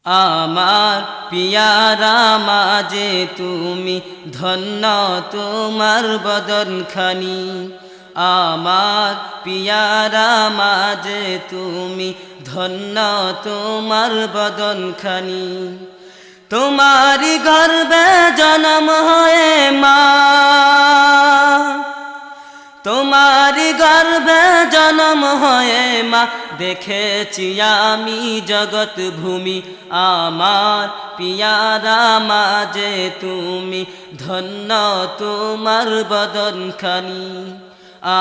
আমার পিয়ারা মাঝে তুমি ধন্য তোমার বদনখানি আমার পিয়ারা মাঝে তুমি ধন্য তোমার বদনখানি তোমারি গর্ভে জন্ম হয়ে মা তোমারি গর্ভে জন্ম হয়ে মা দেখেছি আমি জগৎ ভূমি আমার পিয়ারা মাঝে তুমি ধন্য তোমার বদনখানি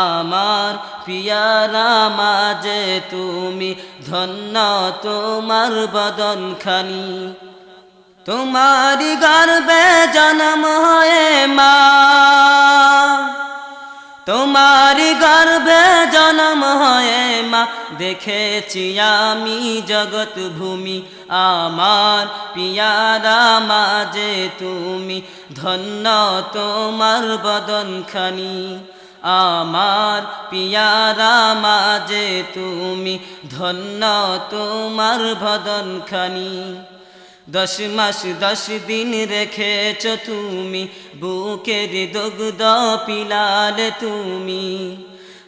আমার পিয়ারা মাঝে তুমি ধন্য তোমার বদনখানি তোমারি গর্ভে জন্ম হয়ে মা তোমারি গর্ভে জন্ম হয়ে মা দেখেছি আমি জগৎ ভূমি আমার পিয়ারা মাঝে তুমি ধন্য তোমার বদনখানি আমার পিয়ারা মাঝে তুমি ধন্য তোমার বদনখানি 10 মাস 10 দিন রেখেছ তুমি বুকের দুগ্ধ পিলালে তুমি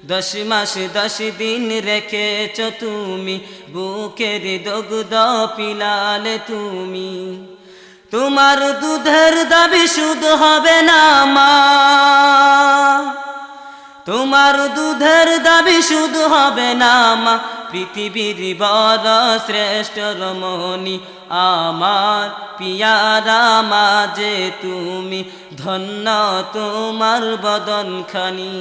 10 মাস 10 দিন রেখেছ তুমি বুকের দুগ্ধ পিলালে তুমি তোমার দুধের দাবি শুধ হবে না মা তোমার দুধের দাবি শুধু হবে না মা পৃথিবীর বড় শ্রেষ্ঠ রমণী আমার পিয়ারা মাঝে তুমি ধন্য তোমার বদনখানি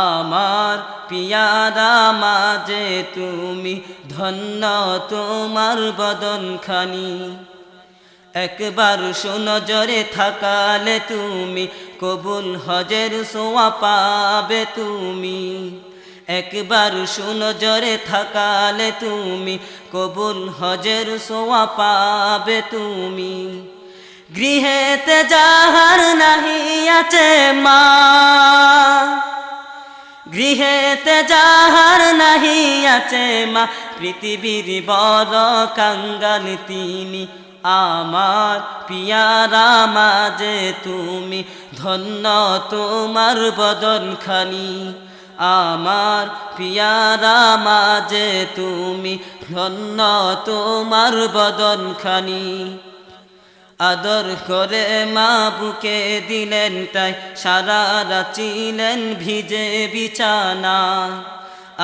আমার পিয়ারা মাঝে তুমি ধন্য তোমার বদনখানি একবার সুনজরে থাকালে তুমি কবুল হজের সোয়া পাবে তুমি একবার সুনজরে থাকালে তুমি কবুল হজের সোয়া পাবে তুমি গৃহেতে যাহার নাহি আছে মা গৃহেতে যাহার নাহি আছে মা পৃথিবীর বড় কাঙ্গাল তিনি আমার পিয়ারা মাঝে তুমি ধন্য তোমার বদনখানি আমার পিয়ারা মাঝে তুমি ধন্য তোমার বদনখানি আদর করে মা বুকে দিলেন তাই সারা রাত ছিলেন ভিজে বিছানা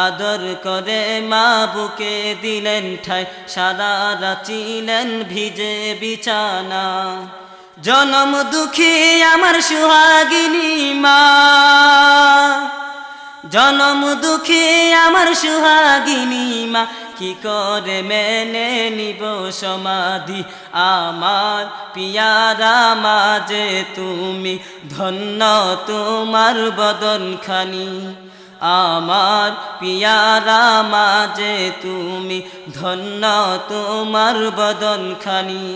আদর করে মা বুকে দিলেন ঠাই সারা রাত ছিলেন ভিজে বিছানা জনম দুঃখী আমার সুহাগিনী মা জনম দুঃখী আমার সুহাগিনী মা কি করে মেনে নিব সমাধি আমার পিয়ারা মাঝে তুমি ধন্য তোমার বদনখানি আমার পিয়ারা মাঝে তুমি ধন্য তোমার বদনখানি